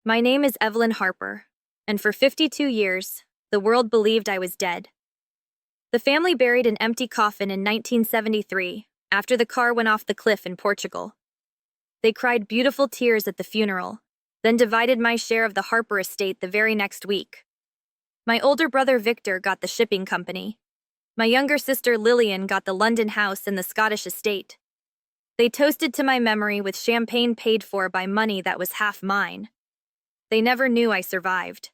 My name is Evelyn Harper, and for 52 years, the world believed I was dead. The family buried an empty coffin in 1973 after the car went off the cliff in Portugal. They cried beautiful tears at the funeral, then divided my share of the Harper estate the very next week. My older brother Victor got the shipping company. My younger sister Lillian got the London house and the Scottish estate. They toasted to my memory with champagne paid for by money that was half mine. They never knew I survived.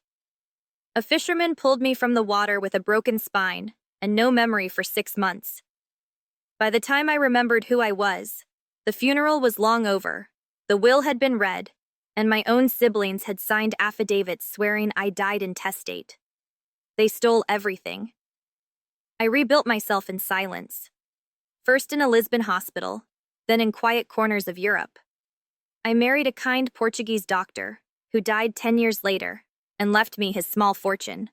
A fisherman pulled me from the water with a broken spine and no memory for 6 months. By the time I remembered who I was, the funeral was long over, the will had been read, and my own siblings had signed affidavits swearing I died intestate. They stole everything. I rebuilt myself in silence, first in a Lisbon hospital, then in quiet corners of Europe. I married a kind Portuguese doctor who died 10 years later and left me his small fortune.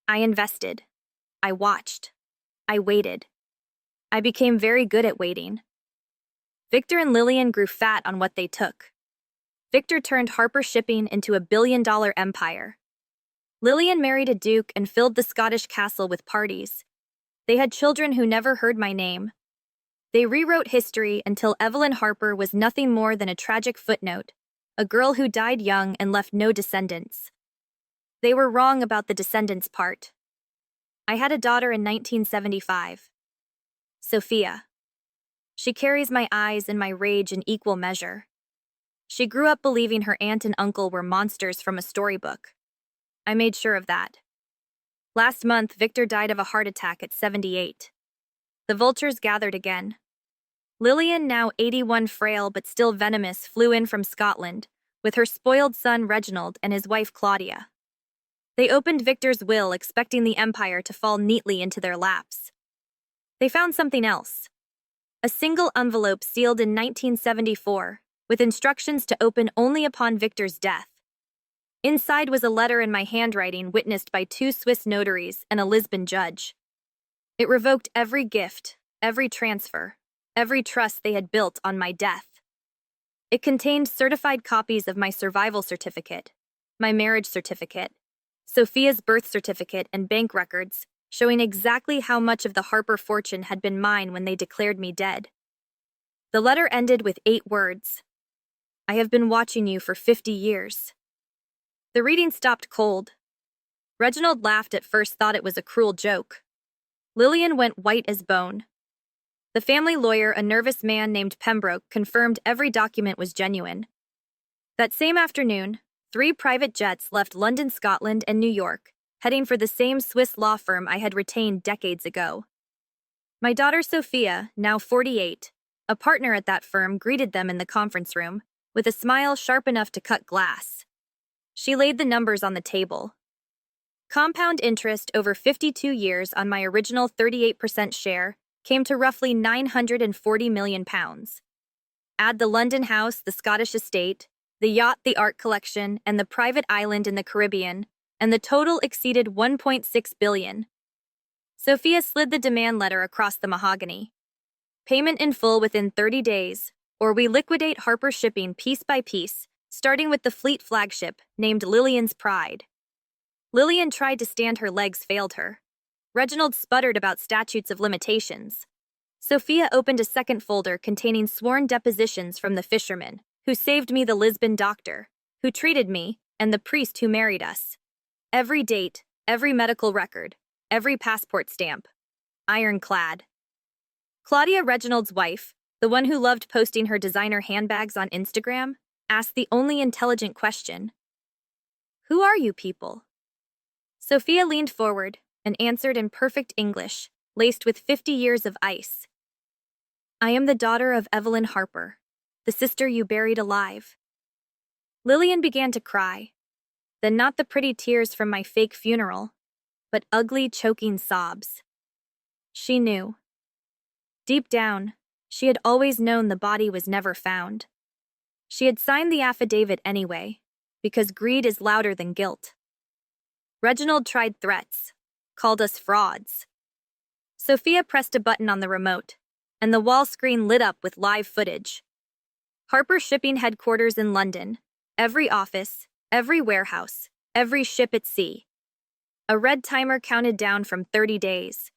I invested. I watched. I waited. I became very good at waiting. Victor and Lillian grew fat on what they took. Victor turned Harper Shipping into a billion-dollar empire. Lillian married a duke and filled the Scottish castle with parties. They had children who never heard my name. They rewrote history until Evelyn Harper was nothing more than a tragic footnote, a girl who died young and left no descendants. They were wrong about the descendants part. I had a daughter in 1975. Sophia. She carries my eyes and my rage in equal measure. She grew up believing her aunt and uncle were monsters from a storybook. I made sure of that. Last month, Victor died of a heart attack at 78. The vultures gathered again. Lillian, now 81, frail but still venomous, flew in from Scotland, with her spoiled son Reginald and his wife Claudia. They opened Victor's will, expecting the empire to fall neatly into their laps. They found something else. A single envelope sealed in 1974, with instructions to open only upon Victor's death. Inside was a letter in my handwriting witnessed by 2 Swiss notaries and a Lisbon judge. It revoked every gift, every transfer, every trust they had built on my death. It contained certified copies of my survival certificate, my marriage certificate, Sophia's birth certificate, and bank records, showing exactly how much of the Harper fortune had been mine when they declared me dead. The letter ended with 8 words. I have been watching you for 50 years. The reading stopped cold. Reginald laughed at first, thought it was a cruel joke. Lillian went white as bone. The family lawyer, a nervous man named Pembroke, confirmed every document was genuine. That same afternoon, 3 private jets left London, Scotland, and New York, heading for the same Swiss law firm I had retained decades ago. My daughter Sophia, now 48, a partner at that firm, greeted them in the conference room, with a smile sharp enough to cut glass. She laid the numbers on the table. Compound interest over 52 years on my original 38% share came to roughly £940 million. Add the London house, the Scottish estate, the yacht, the art collection, and the private island in the Caribbean, and the total exceeded $1.6 billion. Sophia slid the demand letter across the mahogany. Payment in full within 30 days, or we liquidate Harper Shipping piece by piece, starting with the fleet flagship, named Lillian's Pride. Lillian tried to stand, her legs failed her. Reginald sputtered about statutes of limitations. Sophia opened a second folder containing sworn depositions from the fisherman, who saved me, the Lisbon doctor, who treated me, and the priest who married us. Every date, every medical record, every passport stamp. Ironclad. Claudia, Reginald's wife, the one who loved posting her designer handbags on Instagram, asked the only intelligent question. Who are you people? Sophia leaned forward and answered in perfect English, laced with 50 years of ice. I am the daughter of Evelyn Harper, the sister you buried alive. Lillian began to cry, then not the pretty tears from my fake funeral, but ugly, choking sobs. She knew. Deep down, she had always known the body was never found. She had signed the affidavit anyway, because greed is louder than guilt. Reginald tried threats, called us frauds. Sophia pressed a button on the remote, and the wall screen lit up with live footage. Harper Shipping headquarters in London, every office, every warehouse, every ship at sea. A red timer counted down from 30 days.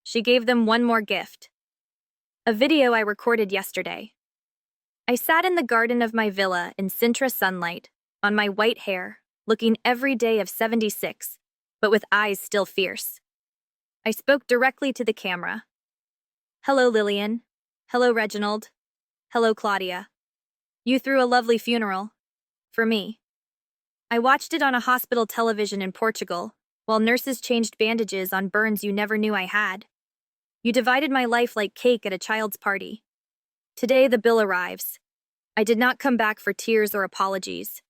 She gave them one more gift. A video I recorded yesterday. I sat in the garden of my villa in Sintra sunlight, on my white hair, looking every day of 76, but with eyes still fierce. I spoke directly to the camera. Hello, Lillian. Hello, Reginald. Hello, Claudia. You threw a lovely funeral. For me. I watched it on a hospital television in Portugal, while nurses changed bandages on burns you never knew I had. You divided my life like cake at a child's party. Today the bill arrives. I did not come back for tears or apologies.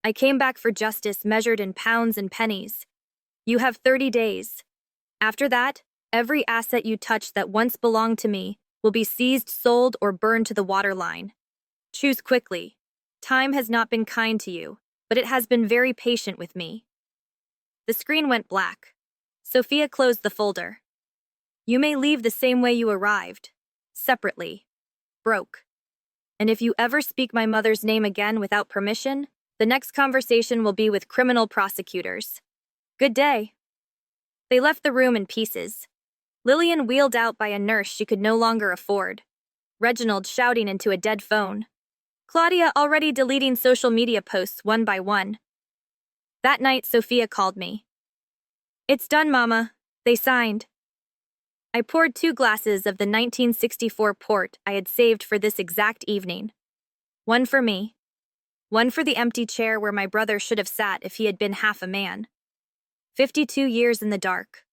I came back for justice measured in pounds and pennies. You have 30 days. After that, every asset you touch that once belonged to me will be seized, sold, or burned to the waterline. Choose quickly. Time has not been kind to you, but it has been very patient with me. The screen went black. Sophia closed the folder. You may leave the same way you arrived, separately, broke. And if you ever speak my mother's name again without permission, the next conversation will be with criminal prosecutors. Good day. They left the room in pieces. Lillian wheeled out by a nurse she could no longer afford. Reginald shouting into a dead phone. Claudia already deleting social media posts one by one. That night, Sophia called me. It's done, Mama. They signed. I poured 2 glasses of the 1964 port I had saved for this exact evening. One for me. One for the empty chair where my brother should have sat if he had been half a man. 52 years in the dark.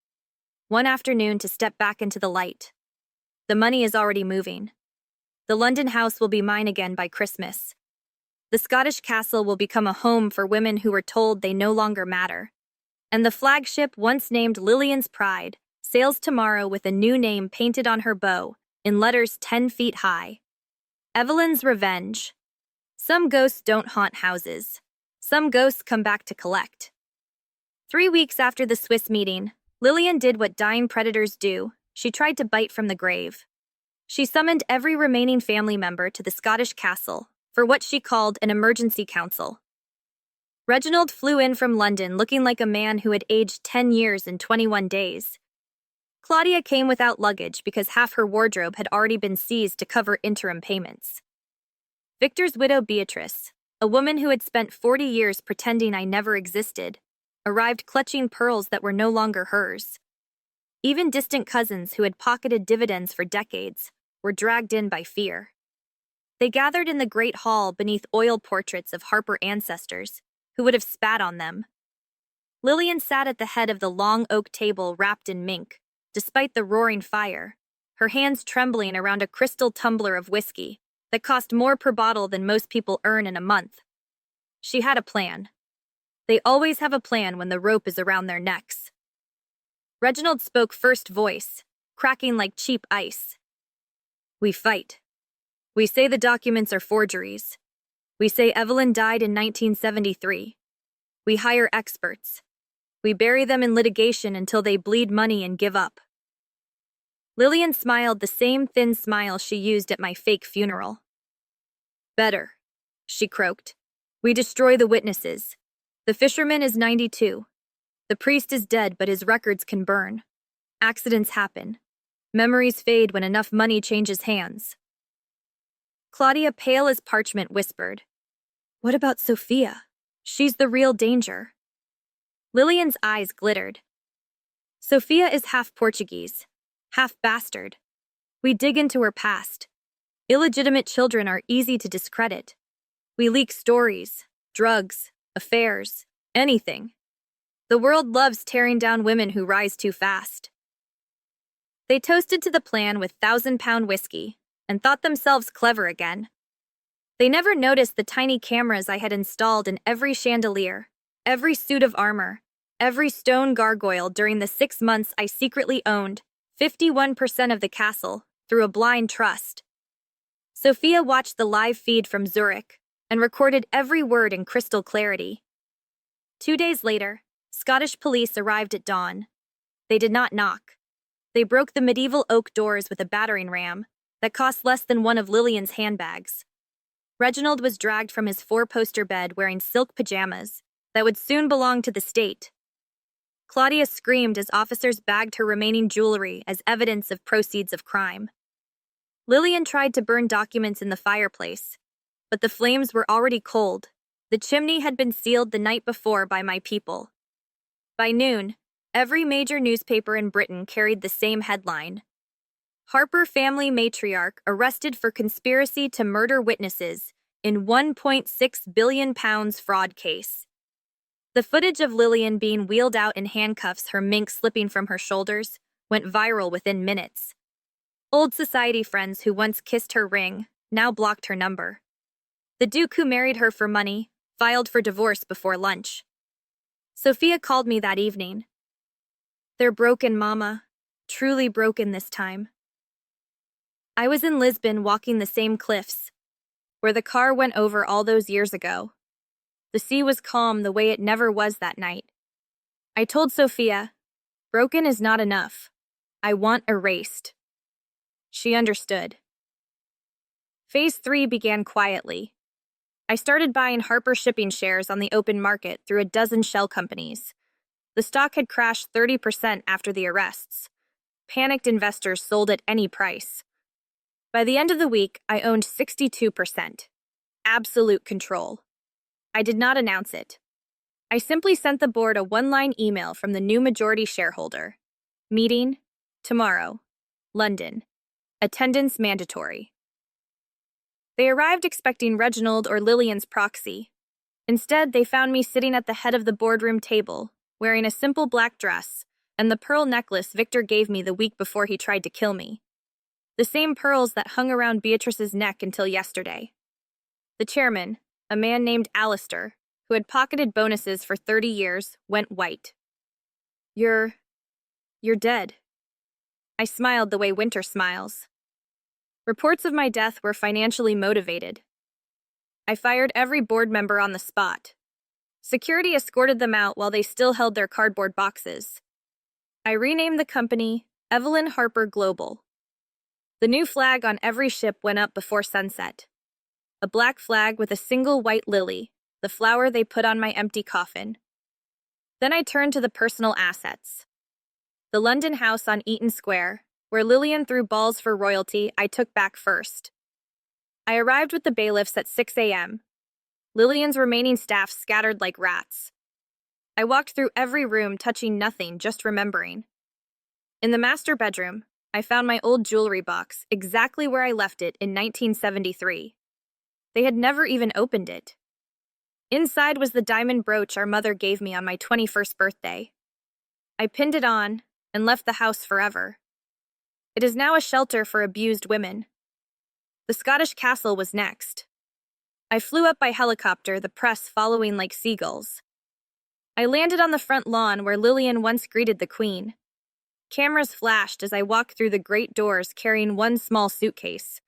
One afternoon to step back into the light. The money is already moving. The London house will be mine again by Christmas. The Scottish castle will become a home for women who were told they no longer matter. And the flagship once named Lillian's Pride sails tomorrow with a new name painted on her bow, in letters 10 feet high. Evelyn's Revenge. Some ghosts don't haunt houses. Some ghosts come back to collect. 3 weeks after the Swiss meeting, Lillian did what dying predators do. She tried to bite from the grave. She summoned every remaining family member to the Scottish castle for what she called an emergency council. Reginald flew in from London looking like a man who had aged 10 years in 21 days. Claudia came without luggage because half her wardrobe had already been seized to cover interim payments. Victor's widow Beatrice, a woman who had spent 40 years pretending I never existed, arrived clutching pearls that were no longer hers. Even distant cousins who had pocketed dividends for decades were dragged in by fear. They gathered in the great hall beneath oil portraits of Harper ancestors who would have spat on them. Lillian sat at the head of the long oak table wrapped in mink, despite the roaring fire, her hands trembling around a crystal tumbler of whiskey that cost more per bottle than most people earn in a month. She had a plan. They always have a plan when the rope is around their necks. Reginald spoke first voice, cracking like cheap ice. We fight. We say the documents are forgeries. We say Evelyn died in 1973. We hire experts. We bury them in litigation until they bleed money and give up. Lillian smiled the same thin smile she used at my fake funeral. Better, she croaked. We destroy the witnesses. The fisherman is 92. The priest is dead, but his records can burn. Accidents happen. Memories fade when enough money changes hands. Claudia, pale as parchment, whispered, What about Sophia? She's the real danger. Lillian's eyes glittered. Sophia is half Portuguese, half bastard. We dig into her past. Illegitimate children are easy to discredit. We leak stories, drugs, affairs, anything. The world loves tearing down women who rise too fast. They toasted to the plan with 1,000-pound whiskey and thought themselves clever again. They never noticed the tiny cameras I had installed in every chandelier, every suit of armor, every stone gargoyle during the 6 months I secretly owned 51% of the castle through a blind trust. Sophia watched the live feed from Zurich and recorded every word in crystal clarity. 2 days later, Scottish police arrived at dawn. They did not knock. They broke the medieval oak doors with a battering ram that cost less than one of Lillian's handbags. Reginald was dragged from his 4-poster bed wearing silk pajamas that would soon belong to the state. Claudia screamed as officers bagged her remaining jewelry as evidence of proceeds of crime. Lillian tried to burn documents in the fireplace, but the flames were already cold. The chimney had been sealed the night before by my people. By noon, every major newspaper in Britain carried the same headline: Harper family matriarch arrested for conspiracy to murder witnesses in £1.6 billion fraud case. The footage of Lillian being wheeled out in handcuffs, her mink slipping from her shoulders, went viral within minutes. Old society friends who once kissed her ring now blocked her number. The Duke who married her for money filed for divorce before lunch. Sophia called me that evening. "They're broken, Mama. Truly broken this time." I was in Lisbon walking the same cliffs, where the car went over all those years ago. The sea was calm the way it never was that night. I told Sophia, broken is not enough. I want erased. She understood. Phase 3 began quietly. I started buying Harper shipping shares on the open market through a dozen shell companies. The stock had crashed 30% after the arrests. Panicked investors sold at any price. By the end of the week, I owned 62%. Absolute control. I did not announce it. I simply sent the board a one-line email from the new majority shareholder. Meeting, tomorrow, London. Attendance mandatory. They arrived expecting Reginald or Lillian's proxy. Instead, they found me sitting at the head of the boardroom table, wearing a simple black dress and the pearl necklace Victor gave me the week before he tried to kill me. The same pearls that hung around Beatrice's neck until yesterday. The chairman, a man named Alistair, who had pocketed bonuses for 30 years, went white. You're dead." I smiled the way Winter smiles. Reports of my death were financially motivated. I fired every board member on the spot. Security escorted them out while they still held their cardboard boxes. I renamed the company Evelyn Harper Global. The new flag on every ship went up before sunset. A black flag with a single white lily, the flower they put on my empty coffin. Then I turned to the personal assets. The London house on Eaton Square, where Lillian threw balls for royalty, I took back first. I arrived with the bailiffs at 6 a.m. Lillian's remaining staff scattered like rats. I walked through every room, touching nothing, just remembering. In the master bedroom, I found my old jewelry box, exactly where I left it in 1973. They had never even opened it. Inside was the diamond brooch our mother gave me on my 21st birthday. I pinned it on and left the house forever. It is now a shelter for abused women. The Scottish castle was next. I flew up by helicopter, the press following like seagulls. I landed on the front lawn where Lillian once greeted the Queen. Cameras flashed as I walked through the great doors carrying one small suitcase.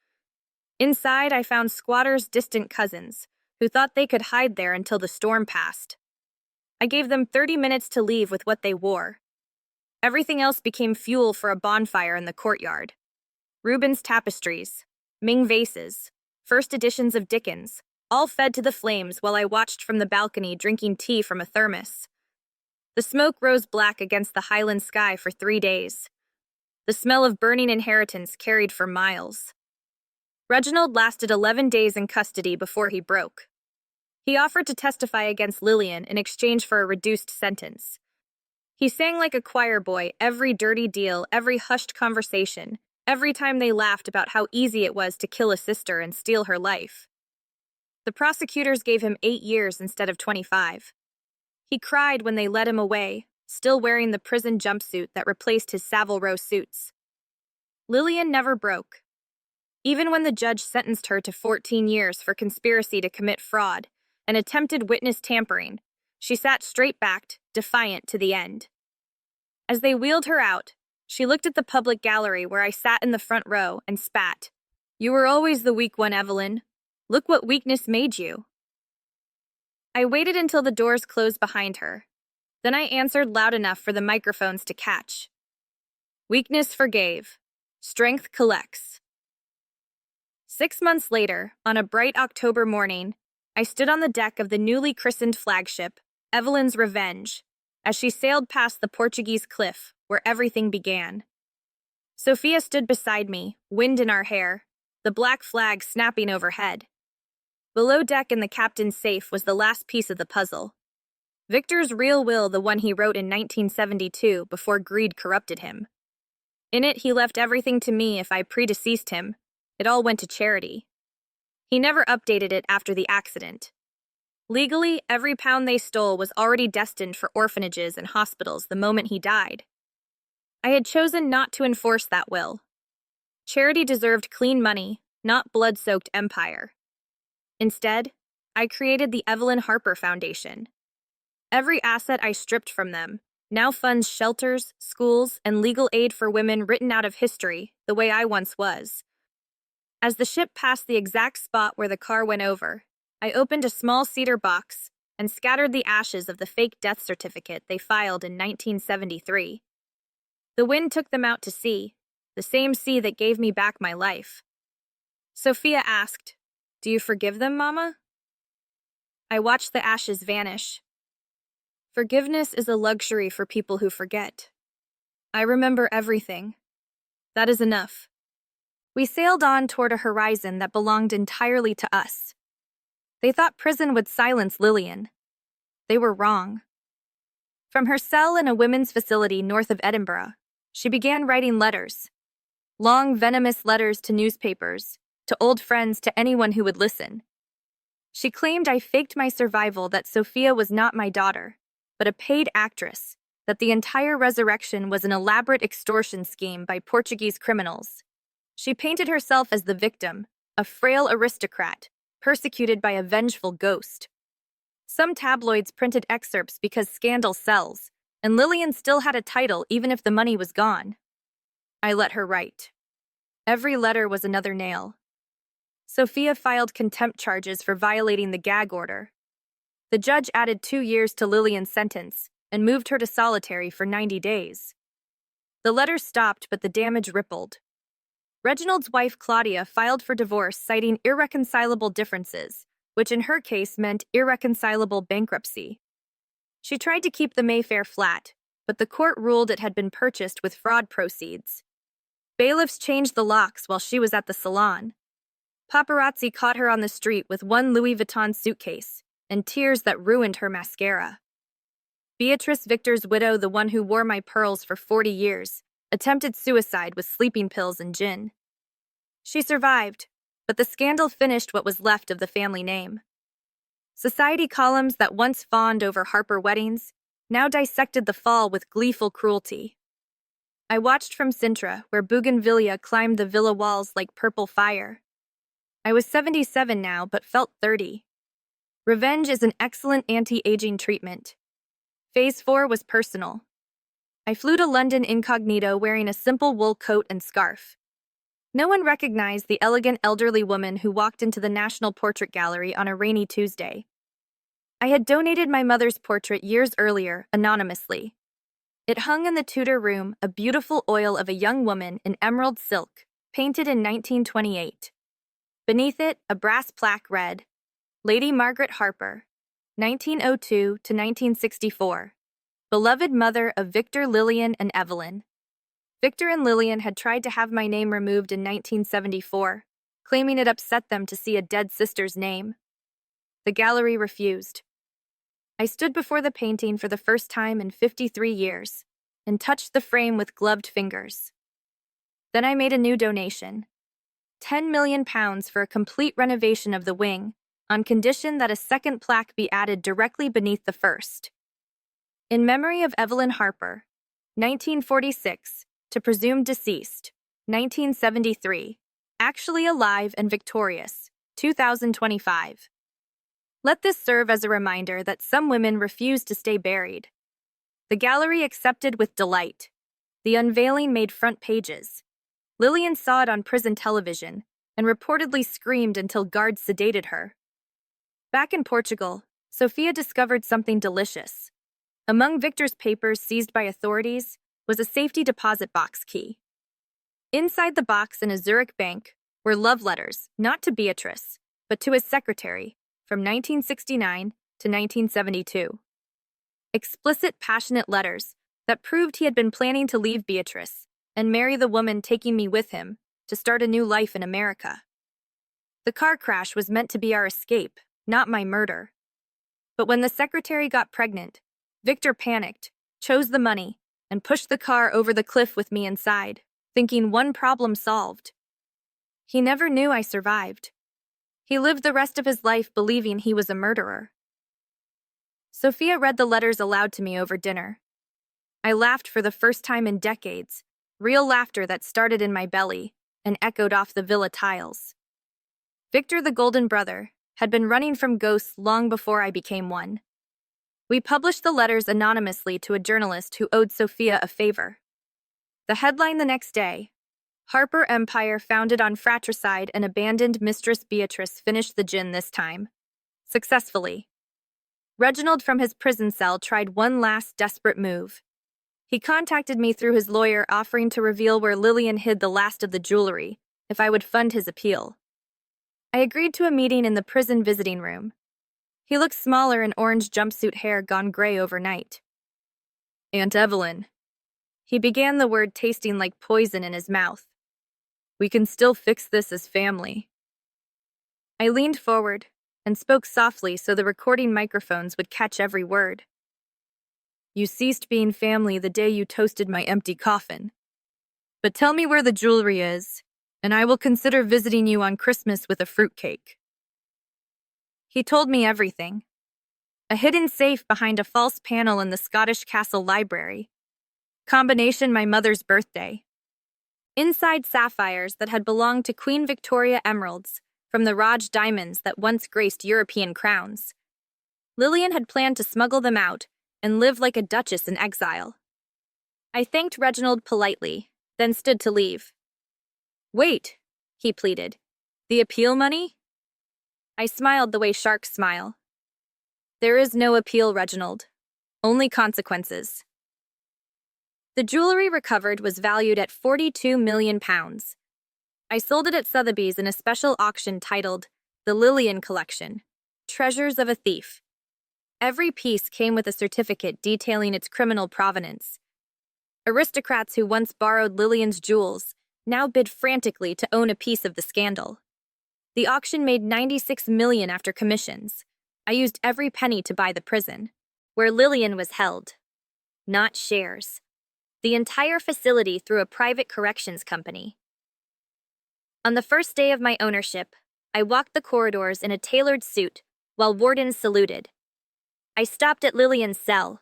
Inside, I found squatters' distant cousins, who thought they could hide there until the storm passed. I gave them 30 minutes to leave with what they wore. Everything else became fuel for a bonfire in the courtyard. Rubens tapestries, Ming vases, first editions of Dickens, all fed to the flames while I watched from the balcony drinking tea from a thermos. The smoke rose black against the Highland sky for 3 days. The smell of burning inheritance carried for miles. Reginald lasted 11 days in custody before he broke. He offered to testify against Lillian in exchange for a reduced sentence. He sang like a choir boy every dirty deal, every hushed conversation, every time they laughed about how easy it was to kill a sister and steal her life. The prosecutors gave him 8 years instead of 25. He cried when they led him away, still wearing the prison jumpsuit that replaced his Savile Row suits. Lillian never broke. Even when the judge sentenced her to 14 years for conspiracy to commit fraud and attempted witness tampering, she sat straight-backed, defiant to the end. As they wheeled her out, she looked at the public gallery where I sat in the front row and spat. "You were always the weak one, Evelyn. Look what weakness made you." I waited until the doors closed behind her. Then I answered loud enough for the microphones to catch. "Weakness forgave. Strength collects." 6 months later, on a bright October morning, I stood on the deck of the newly christened flagship, Evelyn's revenge, as she sailed past the Portuguese cliff where everything began. Sophia stood beside me, wind in our hair, the black flag snapping overhead. Below deck in the captain's safe was the last piece of the puzzle. Victor's real will, the one he wrote in 1972 before greed corrupted him. In it, he left everything to me if I predeceased him. It all went to charity. He never updated it after the accident. Legally, every pound they stole was already destined for orphanages and hospitals the moment he died. I had chosen not to enforce that will. Charity deserved clean money, not blood-soaked empire. Instead, I created the Evelyn Harper Foundation. Every asset I stripped from them now funds shelters, schools, and legal aid for women written out of history the way I once was. As the ship passed the exact spot where the car went over, I opened a small cedar box and scattered the ashes of the fake death certificate they filed in 1973. The wind took them out to sea, the same sea that gave me back my life. Sophia asked, "Do you forgive them, Mama?" I watched the ashes vanish. Forgiveness is a luxury for people who forget. I remember everything. That is enough. We sailed on toward a horizon that belonged entirely to us. They thought prison would silence Lillian. They were wrong. From her cell in a women's facility north of Edinburgh, she began writing letters. Long, venomous letters to newspapers, to old friends, to anyone who would listen. She claimed I faked my survival, that Sophia was not my daughter, but a paid actress, that the entire resurrection was an elaborate extortion scheme by Portuguese criminals. She painted herself as the victim, a frail aristocrat, persecuted by a vengeful ghost. Some tabloids printed excerpts because scandal sells, and Lillian still had a title even if the money was gone. I let her write. Every letter was another nail. Sophia filed contempt charges for violating the gag order. The judge added 2 years to Lillian's sentence and moved her to solitary for 90 days. The letters stopped, but the damage rippled. Reginald's wife Claudia filed for divorce, citing irreconcilable differences, which in her case meant irreconcilable bankruptcy. She tried to keep the Mayfair flat, but the court ruled it had been purchased with fraud proceeds. Bailiffs changed the locks while she was at the salon. Paparazzi caught her on the street with one Louis Vuitton suitcase and tears that ruined her mascara. Beatrice Victor's widow, the one who wore my pearls for 40 years, attempted suicide with sleeping pills and gin. She survived, but the scandal finished what was left of the family name. Society columns that once fawned over Harper weddings now dissected the fall with gleeful cruelty. I watched from Sintra, where bougainvillea climbed the villa walls like purple fire. I was 77 now, but felt 30. Revenge is an excellent anti-aging treatment. Phase 4 was personal. I flew to London incognito, wearing a simple wool coat and scarf. No one recognized the elegant elderly woman who walked into the National Portrait Gallery on a rainy Tuesday. I had donated my mother's portrait years earlier, anonymously. It hung in the Tudor room, a beautiful oil of a young woman in emerald silk, painted in 1928. Beneath it, a brass plaque read, "Lady Margaret Harper, 1902 to 1964. Beloved mother of Victor, Lillian, and Evelyn." Victor and Lillian had tried to have my name removed in 1974, claiming it upset them to see a dead sister's name. The gallery refused. I stood before the painting for the first time in 53 years and touched the frame with gloved fingers. Then I made a new donation, £10 million for a complete renovation of the wing, on condition that a second plaque be added directly beneath the first. In memory of Evelyn Harper, 1946, to presumed deceased, 1973, actually alive and victorious, 2025. Let this serve as a reminder that some women refuse to stay buried. The gallery accepted with delight. The unveiling made front pages. Lillian saw it on prison television and reportedly screamed until guards sedated her. Back in Portugal, Sophia discovered something delicious. Among Victor's papers seized by authorities was a safety deposit box key. Inside the box in a Zurich bank were love letters, not to Beatrice, but to his secretary, from 1969 to 1972. explicit, passionate letters that proved he had been planning to leave Beatrice and marry the woman taking me with him to start a new life in America. The car crash was meant to be our escape, not my murder. But when the secretary got pregnant, Victor panicked, chose the money, and pushed the car over the cliff with me inside, thinking one problem solved. He never knew I survived. He lived the rest of his life believing he was a murderer. Sophia read the letters aloud to me over dinner. I laughed for the first time in decades, real laughter that started in my belly and echoed off the villa tiles. Victor, the golden brother, had been running from ghosts long before I became one. We published the letters anonymously to a journalist who owed Sophia a favor. The headline the next day: Harper Empire founded on fratricide and abandoned Mistress Beatrice finished the gin this time. Successfully. Reginald from his prison cell tried one last desperate move. He contacted me through his lawyer offering to reveal where Lillian hid the last of the jewelry if I would fund his appeal. I agreed to a meeting in the prison visiting room. He looked smaller in orange jumpsuit hair gone gray overnight. Aunt Evelyn. He began, the word tasting like poison in his mouth. We can still fix this as family. I leaned forward and spoke softly so the recording microphones would catch every word. You ceased being family the day you toasted my empty coffin. But tell me where the jewelry is, and I will consider visiting you on Christmas with a fruitcake. He told me everything. A hidden safe behind a false panel in the Scottish Castle Library. Combination my mother's birthday. Inside sapphires that had belonged to Queen Victoria emeralds from the Raj diamonds that once graced European crowns. Lillian had planned to smuggle them out and live like a duchess in exile. I thanked Reginald politely, then stood to leave. Wait, he pleaded. The appeal money? I smiled the way sharks smile. There is no appeal, Reginald. Only consequences. The jewelry recovered was valued at £42 million. I sold it at Sotheby's in a special auction titled The Lillian Collection, Treasures of a Thief. Every piece came with a certificate detailing its criminal provenance. Aristocrats who once borrowed Lillian's jewels now bid frantically to own a piece of the scandal. The auction made $96 million after commissions. I used every penny to buy the prison, where Lillian was held. Not shares. The entire facility through a private corrections company. On the first day of my ownership, I walked the corridors in a tailored suit while wardens saluted. I stopped at Lillian's cell.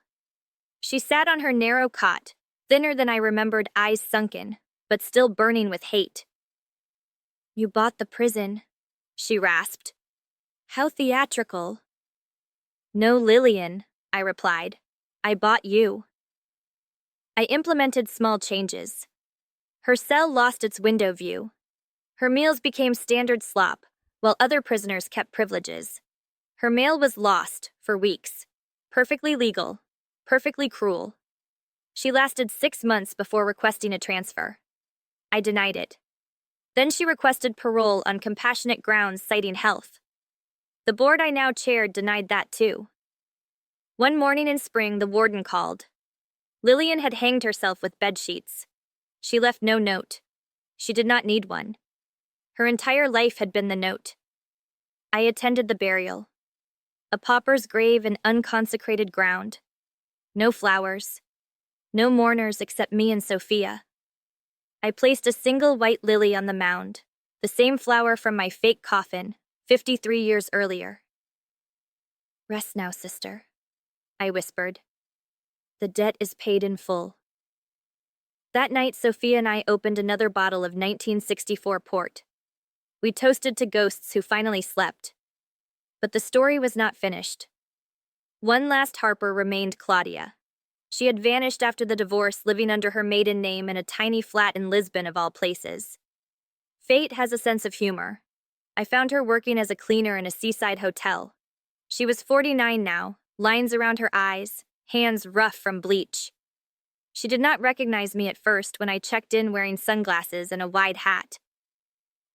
She sat on her narrow cot, thinner than I remembered, eyes sunken, but still burning with hate. You bought the prison, she rasped. How theatrical. No, Lillian, I replied. I bought you. I implemented small changes. Her cell lost its window view. Her meals became standard slop, while other prisoners kept privileges. Her mail was lost for weeks. Perfectly legal, perfectly cruel. She lasted 6 months before requesting a transfer. I denied it. Then she requested parole on compassionate grounds citing health. The board I now chaired denied that too. One morning in spring, the warden called. Lillian had hanged herself with bedsheets. She left no note. She did not need one. Her entire life had been the note. I attended the burial. A pauper's grave in unconsecrated ground. No flowers. No mourners except me and Sophia. I placed a single white lily on the mound, the same flower from my fake coffin, 53 years earlier. Rest now, sister, I whispered. The debt is paid in full. That night, Sophia and I opened another bottle of 1964 port. We toasted to ghosts who finally slept. But the story was not finished. One last Harper remained Claudia. She had vanished after the divorce, living under her maiden name in a tiny flat in Lisbon of all places. Fate has a sense of humor. I found her working as a cleaner in a seaside hotel. She was 49 now, lines around her eyes, hands rough from bleach. She did not recognize me at first when I checked in wearing sunglasses and a wide hat.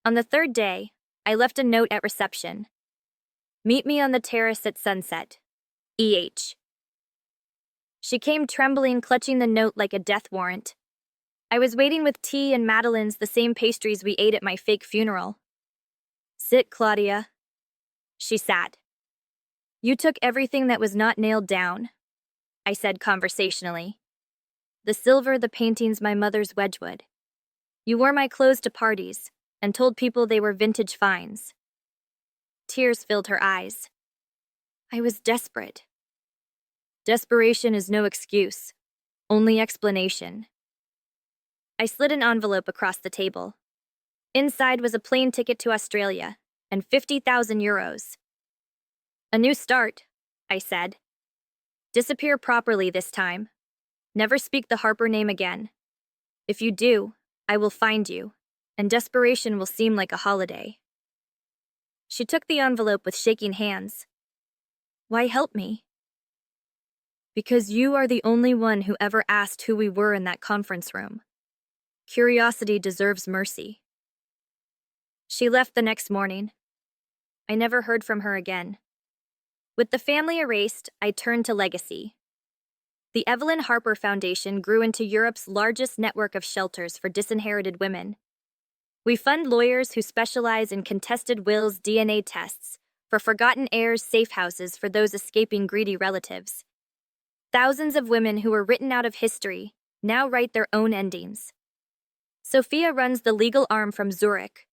On the third day, I left a note at reception. Meet me on the terrace at sunset. E.H. She came trembling, clutching the note like a death warrant. I was waiting with tea and madeleines, the same pastries we ate at my fake funeral. "Sit, Claudia." She sat. "You took everything that was not nailed down," I said conversationally. "The silver, the paintings, my mother's Wedgwood. You wore my clothes to parties and told people they were vintage finds." Tears filled her eyes. "I was desperate." "Desperation is no excuse, only explanation." I slid an envelope across the table. Inside was a plane ticket to Australia and 50,000 euros. "A new start," I said. "Disappear properly this time. Never speak the Harper name again. If you do, I will find you, and desperation will seem like a holiday." She took the envelope with shaking hands. "Why help me?" "Because you are the only one who ever asked who we were in that conference room. Curiosity deserves mercy." She left the next morning. I never heard from her again. With the family erased, I turned to legacy. The Evelyn Harper Foundation grew into Europe's largest network of shelters for disinherited women. We fund lawyers who specialize in contested wills, DNA tests, for forgotten heirs, safe houses for those escaping greedy relatives. Thousands of women who were written out of history now write their own endings. Sophia runs the legal arm from Zurich.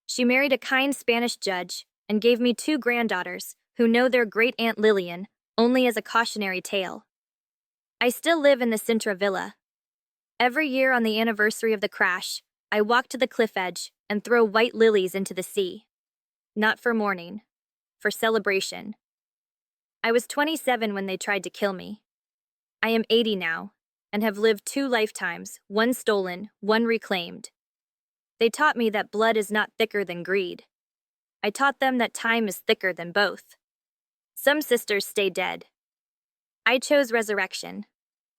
She married a kind Spanish judge and gave me 2 granddaughters who know their great-aunt Lillian only as a cautionary tale. I still live in the Sintra villa. Every year on the anniversary of the crash, I walk to the cliff edge and throw white lilies into the sea. Not for mourning, for celebration. I was 27 when they tried to kill me. I am 80 now, and have lived 2 lifetimes, one stolen, one reclaimed. They taught me that blood is not thicker than greed. I taught them that time is thicker than both. Some sisters stay dead. I chose resurrection,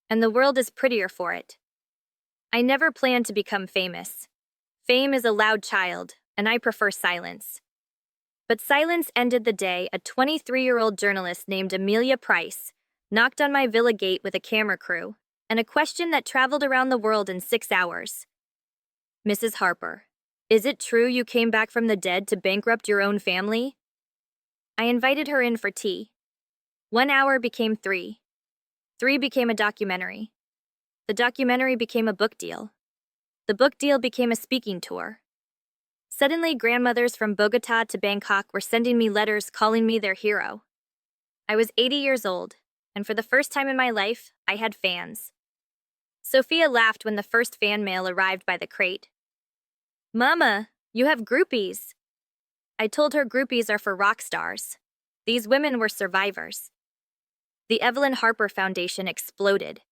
and the world is prettier for it. I never planned to become famous. Fame is a loud child, and I prefer silence. But silence ended the day a 23-year-old journalist named Amelia Price knocked on my villa gate with a camera crew, and a question that traveled around the world in 6 hours. "Mrs. Harper, is it true you came back from the dead to bankrupt your own family?" I invited her in for tea. 1 hour became 3. 3 became a documentary. The documentary became a book deal. The book deal became a speaking tour. Suddenly, grandmothers from Bogota to Bangkok were sending me letters calling me their hero. I was 80 years old, and for the first time in my life, I had fans. Sophia laughed when the first fan mail arrived by the crate. "Mama, you have groupies." I told her groupies are for rock stars. These women were survivors. The Evelyn Harper Foundation exploded.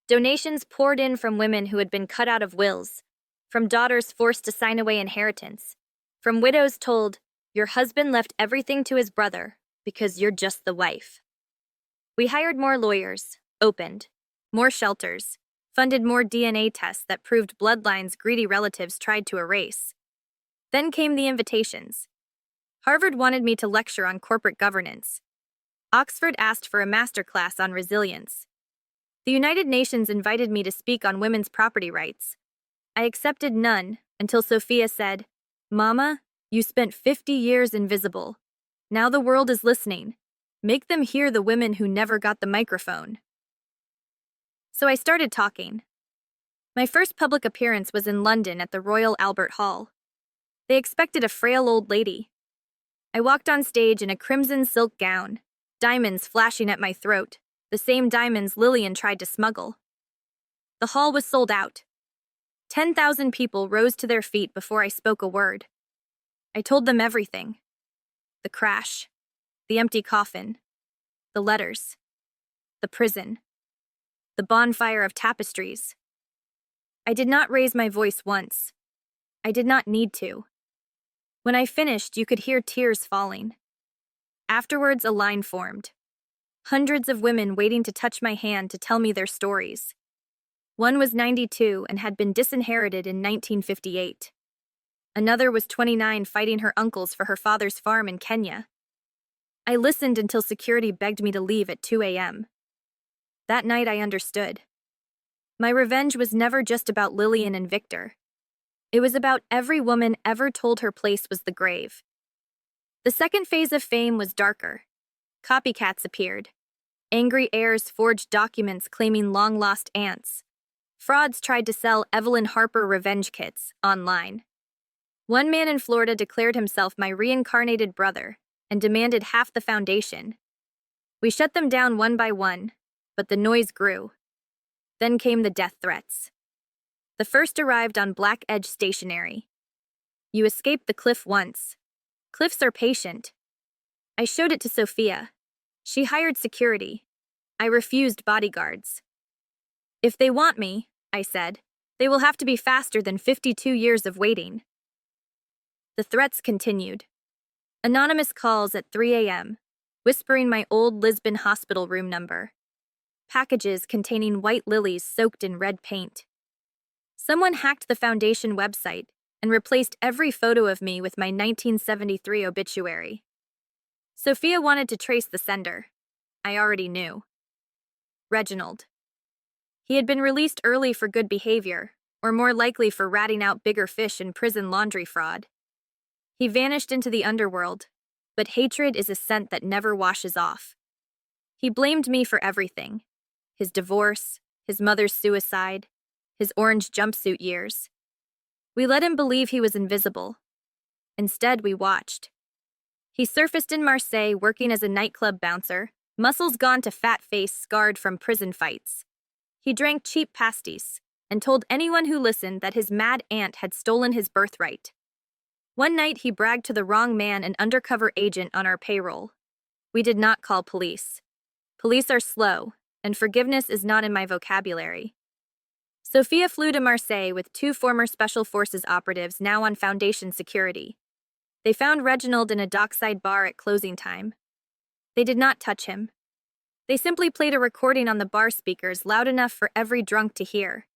Donations poured in from women who had been cut out of wills, from daughters forced to sign away inheritance, from widows told, "Your husband left everything to his brother because you're just the wife." We hired more lawyers, opened more shelters, funded more DNA tests that proved bloodlines greedy relatives tried to erase. Then came the invitations. Harvard wanted me to lecture on corporate governance. Oxford asked for a masterclass on resilience. The United Nations invited me to speak on women's property rights. I accepted none until Sophia said, "Mama, you spent 50 years invisible. Now the world is listening. Make them hear the women who never got the microphone." So I started talking. My first public appearance was in London at the Royal Albert Hall. They expected a frail old lady. I walked on stage in a crimson silk gown, diamonds flashing at my throat, the same diamonds Lillian tried to smuggle. The hall was sold out. 10,000 people rose to their feet before I spoke a word. I told them everything. The crash, the empty coffin, the letters, the prison, the bonfire of tapestries. I did not raise my voice once. I did not need to. When I finished, you could hear tears falling. Afterwards, a line formed. Hundreds of women waiting to touch my hand to tell me their stories. One was 92 and had been disinherited in 1958. Another was 29 fighting her uncles for her father's farm in Kenya. I listened until security begged me to leave at 2 a.m. That night I understood. My revenge was never just about Lillian and Victor. It was about every woman ever told her place was the grave. The second phase of fame was darker. Copycats appeared. Angry heirs forged documents claiming long-lost aunts. Frauds tried to sell Evelyn Harper revenge kits online. One man in Florida declared himself my reincarnated brother and demanded half the foundation. We shut them down one by one, but the noise grew. Then came the death threats. The first arrived on Black Edge Stationery. You escaped the cliff once. Cliffs are patient. I showed it to Sophia. She hired security. I refused bodyguards. If they want me, I said, they will have to be faster than 52 years of waiting. The threats continued. Anonymous calls at 3 a.m., whispering my old Lisbon hospital room number. Packages containing white lilies soaked in red paint. Someone hacked the foundation website and replaced every photo of me with my 1973 obituary. Sophia wanted to trace the sender. I already knew. Reginald. He had been released early for good behavior, or more likely for ratting out bigger fish in prison laundry fraud. He vanished into the underworld, but hatred is a scent that never washes off. He blamed me for everything. His divorce, his mother's suicide, his orange jumpsuit years. We let him believe he was invisible. Instead, we watched. He surfaced in Marseille working as a nightclub bouncer, muscles gone to fat face scarred from prison fights. He drank cheap pasties and told anyone who listened that his mad aunt had stolen his birthright. One night he bragged to the wrong man, an undercover agent on our payroll. We did not call police. Police are slow, and forgiveness is not in my vocabulary. Sophia flew to Marseille with 2 former Special Forces operatives now on Foundation security. They found Reginald in a dockside bar at closing time. They did not touch him. They simply played a recording on the bar speakers loud enough for every drunk to hear.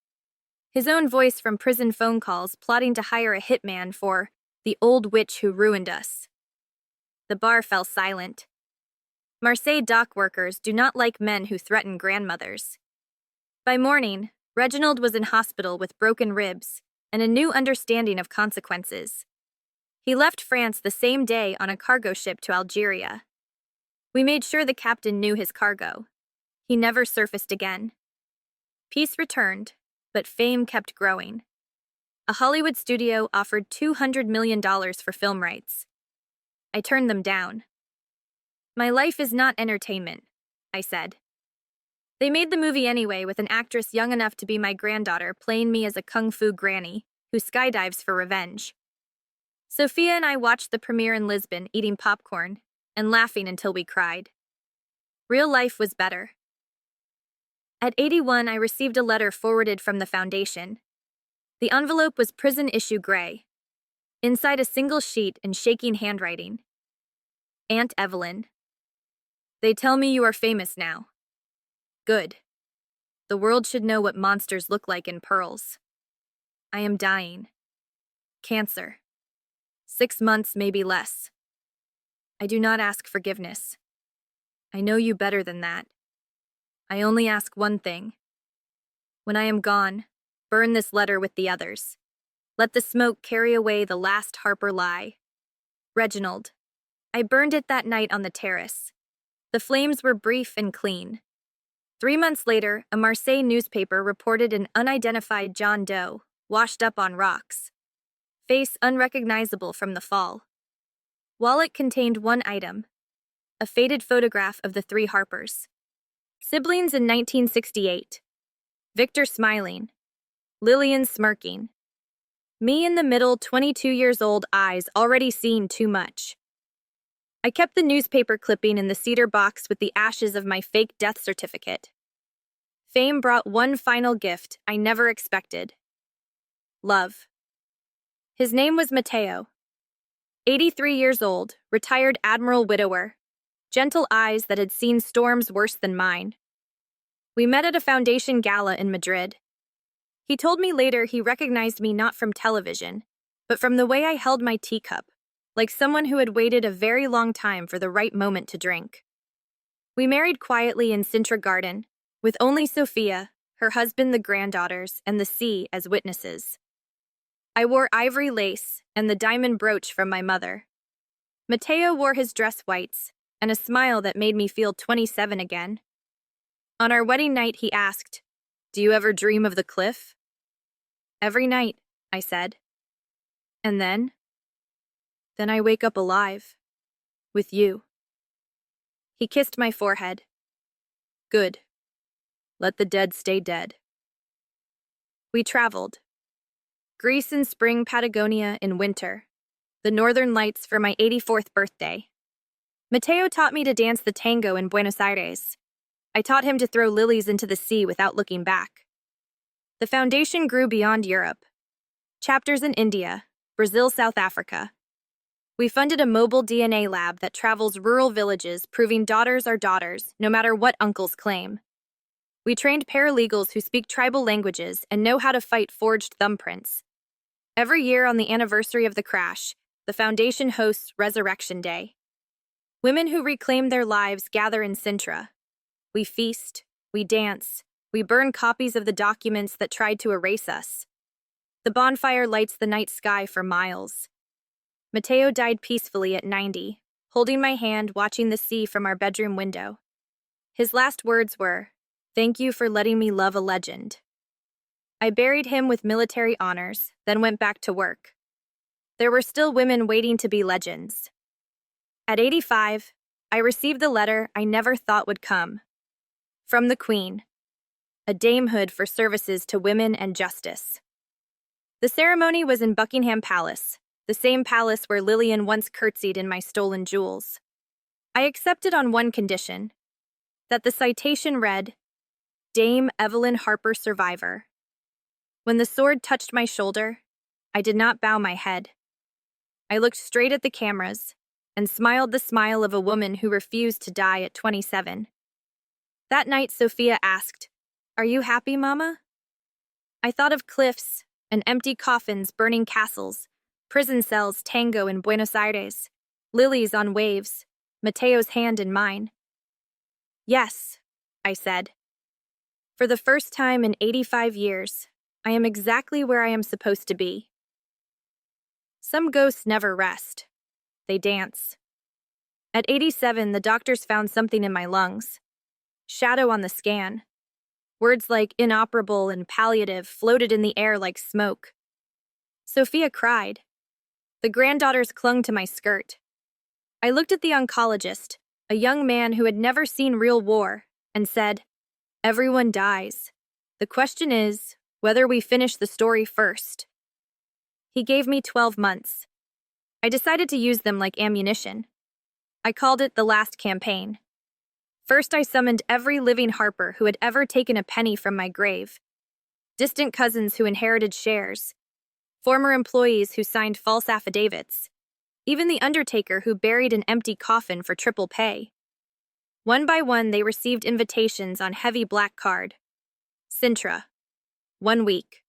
His own voice from prison phone calls plotting to hire a hitman for the old witch who ruined us. The bar fell silent. Marseille dock workers do not like men who threaten grandmothers. By morning, Reginald was in hospital with broken ribs and a new understanding of consequences. He left France the same day on a cargo ship to Algeria. We made sure the captain knew his cargo. He never surfaced again. Peace returned, but fame kept growing. A Hollywood studio offered $200 million for film rights. I turned them down. My life is not entertainment, I said. They made the movie anyway with an actress young enough to be my granddaughter playing me as a kung fu granny who skydives for revenge. Sophia and I watched the premiere in Lisbon eating popcorn and laughing until we cried. Real life was better. At 81, I received a letter forwarded from the foundation. The envelope was prison issue gray. Inside a single sheet in shaking handwriting. Aunt Evelyn. They tell me you are famous now. Good. The world should know what monsters look like in pearls. I am dying. Cancer. 6 months, maybe less. I do not ask forgiveness. I know you better than that. I only ask one thing. When I am gone, burn this letter with the others. Let the smoke carry away the last Harper lie. Reginald. I burned it that night on the terrace. The flames were brief and clean. 3 months later, a Marseille newspaper reported an unidentified John Doe, washed up on rocks. Face unrecognizable from the fall. Wallet contained one item. A faded photograph of the 3 Harpers. Siblings in 1968. Victor smiling. Lillian smirking. Me in the middle, 22 years old, eyes already seen too much. I kept the newspaper clipping in the cedar box with the ashes of my fake death certificate. Fame brought one final gift I never expected. Love. His name was Matteo. 83 years old, retired admiral widower. Gentle eyes that had seen storms worse than mine. We met at a foundation gala in Madrid. He told me later he recognized me not from television, but from the way I held my teacup, like someone who had waited a very long time for the right moment to drink. We married quietly in Sintra Garden, with only Sophia, her husband, the granddaughters, and the sea as witnesses. I wore ivory lace and the diamond brooch from my mother. Mateo wore his dress whites and a smile that made me feel 27 again. On our wedding night, he asked, "Do you ever dream of the cliff?" "Every night," I said. "And then?" "Then I wake up alive. With you." He kissed my forehead. "Good. Let the dead stay dead." We traveled. Greece in spring, Patagonia in winter. The Northern Lights for my 84th birthday. Mateo taught me to dance the tango in Buenos Aires. I taught him to throw lilies into the sea without looking back. The foundation grew beyond Europe. Chapters in India, Brazil, South Africa. We funded a mobile DNA lab that travels rural villages, proving daughters are daughters, no matter what uncles claim. We trained paralegals who speak tribal languages and know how to fight forged thumbprints. Every year on the anniversary of the crash, the foundation hosts Resurrection Day. Women who reclaim their lives gather in Sintra. We feast, we dance, we burn copies of the documents that tried to erase us. The bonfire lights the night sky for miles. Mateo died peacefully at 90, holding my hand, watching the sea from our bedroom window. His last words were, "Thank you for letting me love a legend." I buried him with military honors, then went back to work. There were still women waiting to be legends. At 85, I received the letter I never thought would come. From the Queen. A damehood for services to women and justice. The ceremony was in Buckingham Palace, the same palace where Lillian once curtsied in my stolen jewels. I accepted on one condition, that the citation read, "Dame Evelyn Harper, survivor." When the sword touched my shoulder, I did not bow my head. I looked straight at the cameras and smiled the smile of a woman who refused to die at 27. That night, Sophia asked, "Are you happy, Mama?" I thought of cliffs and empty coffins, burning castles, prison cells, tango in Buenos Aires, lilies on waves, Mateo's hand in mine. "Yes," I said. For the first time in 85 years, I am exactly where I am supposed to be. Some ghosts never rest. They dance. At 87, the doctors found something in my lungs. Shadow on the scan. Words like inoperable and palliative floated in the air like smoke. Sophia cried. The granddaughters clung to my skirt. I looked at the oncologist, a young man who had never seen real war, and said, "Everyone dies. The question is whether we finish the story first." He gave me 12 months. I decided to use them like ammunition. I called it the last campaign. First, I summoned every living Harper who had ever taken a penny from my grave. Distant cousins who inherited shares. Former employees who signed false affidavits. Even the undertaker who buried an empty coffin for triple pay. One by one, they received invitations on heavy black card. Sintra. 1 week.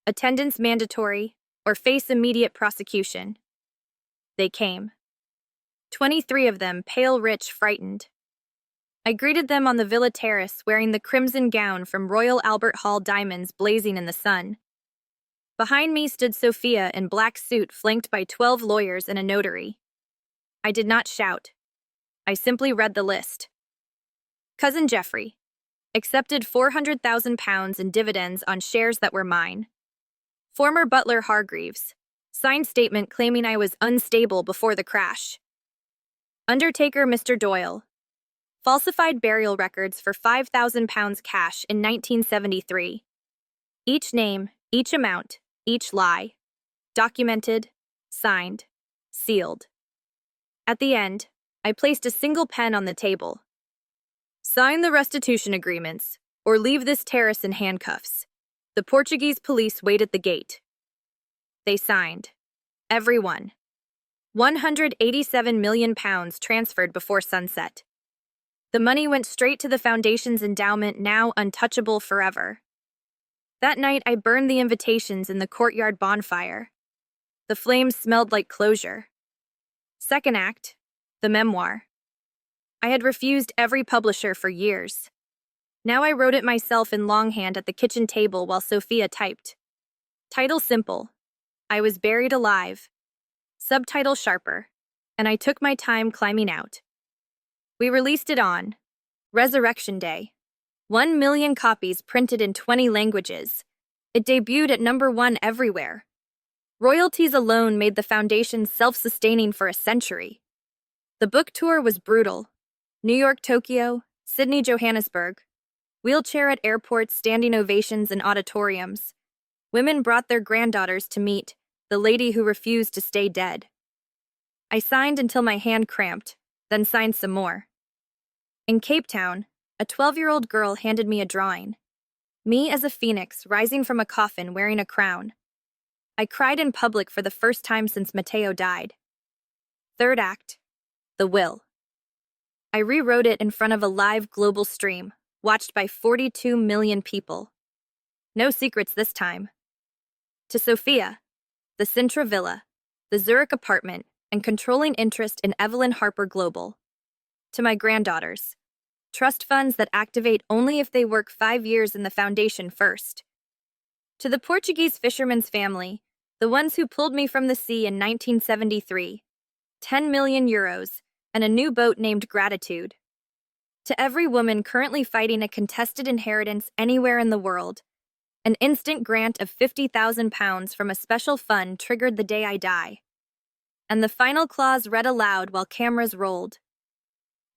Attendance mandatory, or face immediate prosecution. They came. 23 of them, pale, rich, frightened. I greeted them on the villa terrace wearing the crimson gown from Royal Albert Hall diamonds blazing in the sun. Behind me stood Sophia in black suit flanked by 12 lawyers and a notary. I did not shout. I simply read the list. Cousin Jeffrey. Accepted £400,000 in dividends on shares that were mine. Former butler Hargreaves. Signed statement claiming I was unstable before the crash. Undertaker Mr. Doyle. Falsified burial records for £5,000 cash in 1973. Each name, each amount, each lie. Documented, signed, sealed. At the end, I placed a single pen on the table. Sign the restitution agreements, or leave this terrace in handcuffs. The Portuguese police wait at the gate. They signed. Everyone. £187 million transferred before sunset. The money went straight to the foundation's endowment, now untouchable forever. That night, I burned the invitations in the courtyard bonfire. The flames smelled like closure. Second act, the memoir. I had refused every publisher for years. Now I wrote it myself in longhand at the kitchen table while Sophia typed. Title simple. I was buried alive. Subtitle sharper. And I took my time climbing out. We released it on Resurrection Day. 1 million copies printed in 20 languages. It debuted at #1 everywhere. Royalties alone made the foundation self-sustaining for a century. The book tour was brutal. New York, Tokyo, Sydney, Johannesburg. Wheelchair at airports, standing ovations in auditoriums. Women brought their granddaughters to meet the lady who refused to stay dead. I signed until my hand cramped, then signed some more. In Cape Town, a 12-year-old girl handed me a drawing. Me as a phoenix rising from a coffin wearing a crown. I cried in public for the first time since Mateo died. Third act, The Will. I rewrote it in front of a live global stream, watched by 42 million people. No secrets this time. To Sophia, the Sintra Villa, the Zurich apartment, and controlling interest in Evelyn Harper Global. To my granddaughters, trust funds that activate only if they work 5 years in the foundation first. To the Portuguese fisherman's family, the ones who pulled me from the sea in 1973, 10 million euros, and a new boat named Gratitude. To every woman currently fighting a contested inheritance anywhere in the world, an instant grant of £50,000 from a special fund triggered the day I die. And the final clause read aloud while cameras rolled.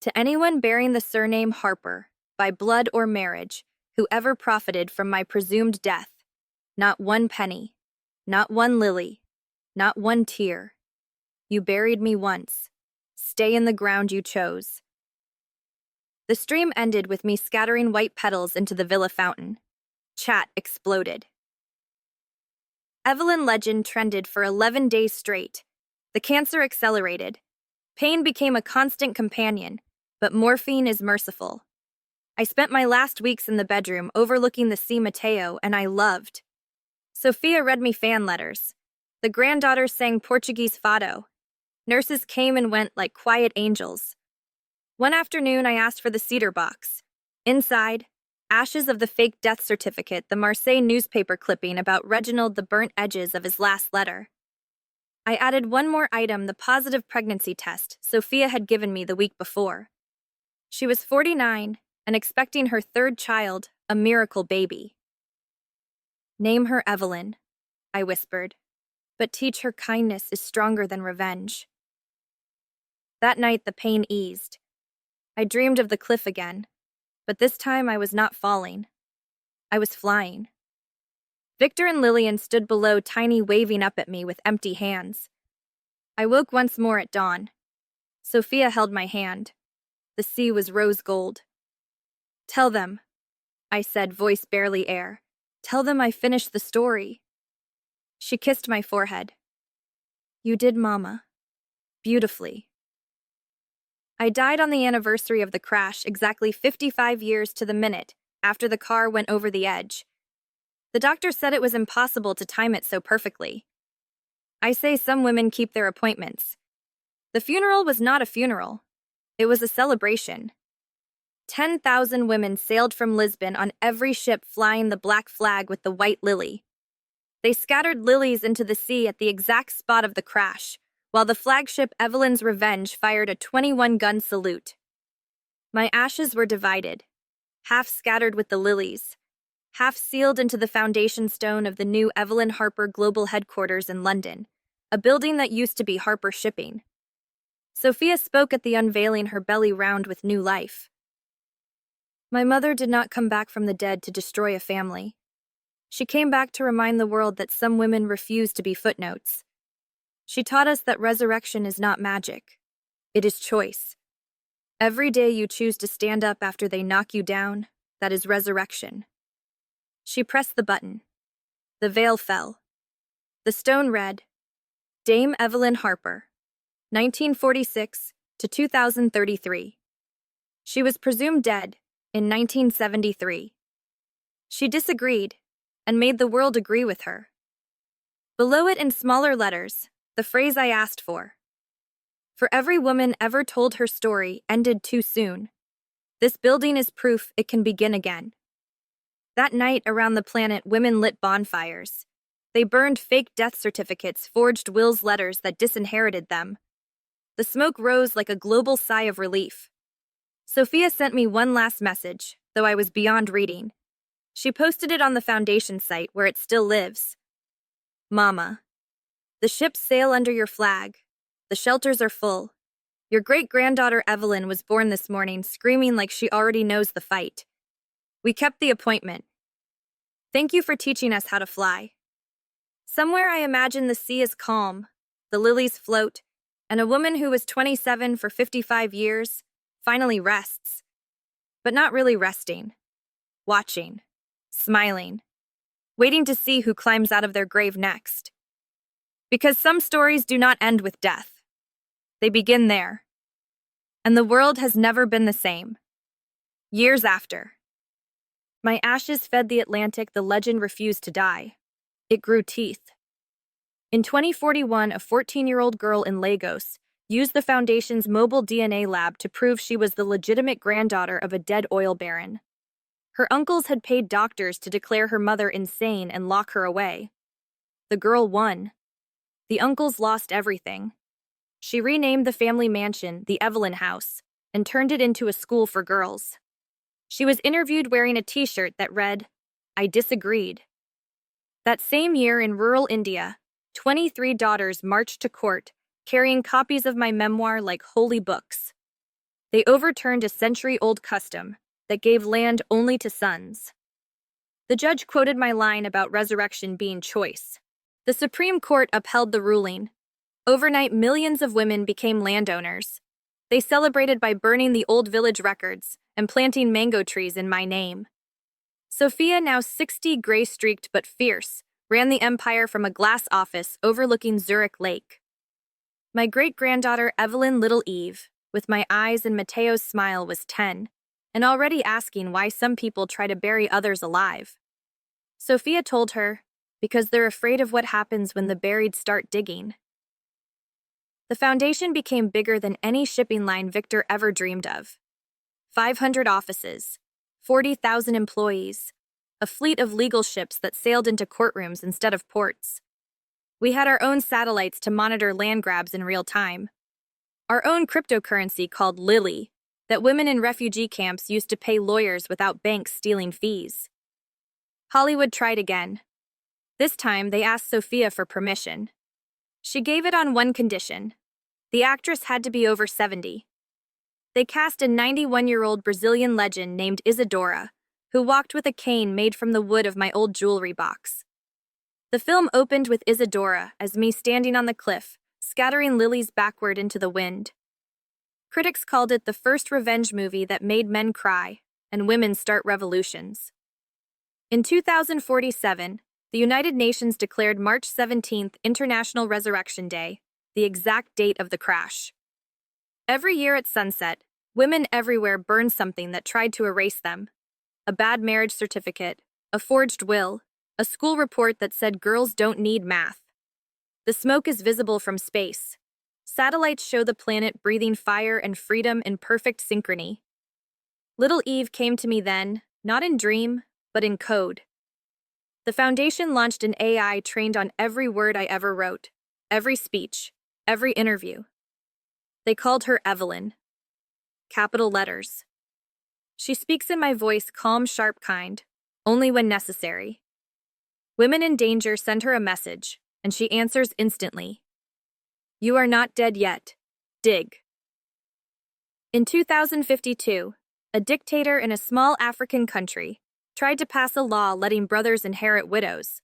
To anyone bearing the surname Harper, by blood or marriage, whoever profited from my presumed death, not 1 penny, not 1 lily, not 1 tear. You buried me once. Stay in the ground you chose. The stream ended with me scattering white petals into the villa fountain. Chat exploded. Evelyn legend trended for 11 days straight. The cancer accelerated. Pain became a constant companion, but morphine is merciful. I spent my last weeks in the bedroom overlooking the sea Mateo, and I loved. Sophia read me fan letters. The granddaughters sang Portuguese fado. Nurses came and went like quiet angels. One afternoon, I asked for the cedar box. Inside, ashes of the fake death certificate, the Marseille newspaper clipping about Reginald, the burnt edges of his last letter. I added one more item, the positive pregnancy test Sophia had given me the week before. She was 49 and expecting her 3rd child, a miracle baby. Name her Evelyn, I whispered, but teach her kindness is stronger than revenge. That night the pain eased. I dreamed of the cliff again, but this time I was not falling. I was flying. Victor and Lillian stood below, Tiny waving up at me with empty hands. I woke once more at dawn. Sophia held my hand. The sea was rose gold. Tell them, I said, voice barely air. Tell them I finished the story. She kissed my forehead. You did, Mama. Beautifully. I died on the anniversary of the crash, exactly 55 years to the minute after the car went over the edge. The doctor said it was impossible to time it so perfectly. I say some women keep their appointments. The funeral was not a funeral. It was a celebration. 10,000 women sailed from Lisbon on every ship flying the black flag with the white lily. They scattered lilies into the sea at the exact spot of the crash, while the flagship Evelyn's Revenge fired a 21-gun salute. My ashes were divided, half scattered with the lilies, half sealed into the foundation stone of the new Evelyn Harper Global Headquarters in London, a building that used to be Harper Shipping. Sophia spoke at the unveiling, her belly round with new life. My mother did not come back from the dead to destroy a family. She came back to remind the world that some women refuse to be footnotes. She taught us that resurrection is not magic. It is choice. Every day you choose to stand up after they knock you down, that is resurrection. She pressed the button. The veil fell. The stone read, Dame Evelyn Harper, 1946 to 2033. She was presumed dead in 1973. She disagreed and made the world agree with her. Below it in smaller letters, the phrase I asked for. For every woman ever told her story ended too soon. This building is proof it can begin again. That night around the planet, women lit bonfires. They burned fake death certificates, forged wills, letters that disinherited them. The smoke rose like a global sigh of relief. Sophia sent me one last message, though I was beyond reading. She posted it on the Foundation site where it still lives. Mama, the ships sail under your flag. The shelters are full. Your great-granddaughter Evelyn was born this morning, screaming like she already knows the fight. We kept the appointment. Thank you for teaching us how to fly. Somewhere I imagine the sea is calm, the lilies float, and a woman who was 27 for 55 years finally rests. But not really resting. Watching. Smiling. Waiting to see who climbs out of their grave next. Because some stories do not end with death. They begin there. And the world has never been the same. Years after. My ashes fed the Atlantic, the legend refused to die. It grew teeth. In 2041, a 14-year-old girl in Lagos used the Foundation's mobile DNA lab to prove she was the legitimate granddaughter of a dead oil baron. Her uncles had paid doctors to declare her mother insane and lock her away. The girl won. The uncles lost everything. She renamed the family mansion the Evelyn House and turned it into a school for girls. She was interviewed wearing a t-shirt that read, "I disagreed." That same year in rural India, 23 daughters marched to court, carrying copies of my memoir like holy books. They overturned a century-old custom that gave land only to sons. The judge quoted my line about resurrection being choice. The Supreme Court upheld the ruling. Overnight, millions of women became landowners. They celebrated by burning the old village records and planting mango trees in my name. Sophia, now 60, gray-streaked but fierce, ran the empire from a glass office overlooking Zurich Lake. My great-granddaughter Evelyn Little Eve, with my eyes and Mateo's smile, was 10, and already asking why some people try to bury others alive. Sophia told her, because they're afraid of what happens when the buried start digging. The Foundation became bigger than any shipping line Victor ever dreamed of. 500 offices, 40,000 employees, a fleet of legal ships that sailed into courtrooms instead of ports. We had our own satellites to monitor land grabs in real time. Our own cryptocurrency called Lily, that women in refugee camps used to pay lawyers without banks stealing fees. Hollywood tried again. This time, they asked Sophia for permission. She gave it on one condition. The actress had to be over 70. They cast a 91-year-old Brazilian legend named Isadora, who walked with a cane made from the wood of my old jewelry box. The film opened with Isadora as me standing on the cliff, scattering lilies backward into the wind. Critics called it the first revenge movie that made men cry and women start revolutions. In 2047, the United Nations declared March 17th International Resurrection Day, the exact date of the crash. Every year at sunset, women everywhere burn something that tried to erase them. A bad marriage certificate, a forged will, a school report that said girls don't need math. The smoke is visible from space. Satellites show the planet breathing fire and freedom in perfect synchrony. Little Eve came to me then, not in dream, but in code. The Foundation launched an AI trained on every word I ever wrote, every speech, every interview. They called her Evelyn. Capital letters. She speaks in my voice, calm, sharp kind, only when necessary. Women in danger send her a message, and she answers instantly. You are not dead yet. Dig. In 2052, a dictator in a small African country tried to pass a law letting brothers inherit widows.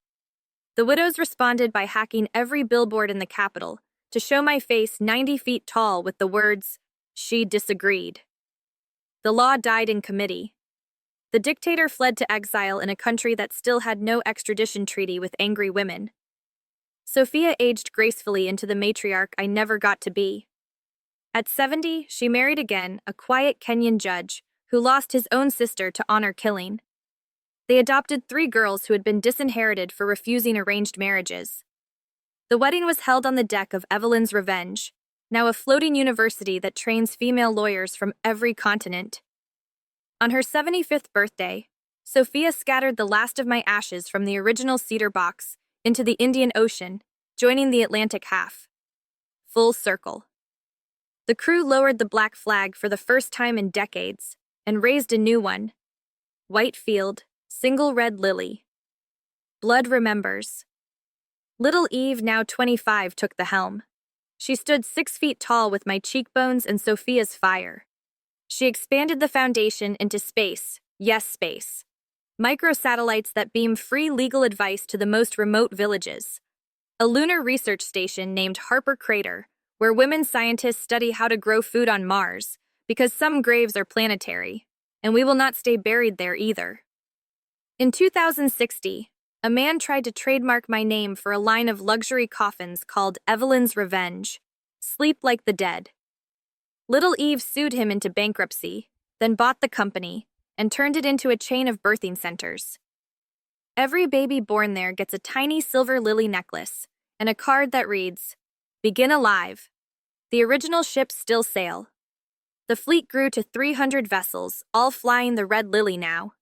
The widows responded by hacking every billboard in the capital to show my face 90 feet tall with the words, "She disagreed." The law died in committee. The dictator fled to exile in a country that still had no extradition treaty with angry women. Sophia aged gracefully into the matriarch I never got to be. At 70, she married again, a quiet Kenyan judge who lost his own sister to honor killing. They adopted 3 girls who had been disinherited for refusing arranged marriages. The wedding was held on the deck of Evelyn's Revenge, now a floating university that trains female lawyers from every continent. On her 75th birthday, Sophia scattered the last of my ashes from the original cedar box into the Indian Ocean, joining the Atlantic half. Full circle. The crew lowered the black flag for the first time in decades and raised a new one. White field, single red lily. Blood remembers. Little Eve, now 25, took the helm. She stood 6 feet tall with my cheekbones and Sophia's fire. She expanded the foundation into space, yes, space. Microsatellites that beam free legal advice to the most remote villages. A lunar research station named Harper Crater, where women scientists study how to grow food on Mars, because some graves are planetary, and we will not stay buried there either. In 2060, a man tried to trademark my name for a line of luxury coffins called Evelyn's Revenge, Sleep Like the Dead. Little Eve sued him into bankruptcy, then bought the company, and turned it into a chain of birthing centers. Every baby born there gets a tiny silver lily necklace and a card that reads, "Begin alive." The original ships still sail. The fleet grew to 300 vessels, all flying the red lily now.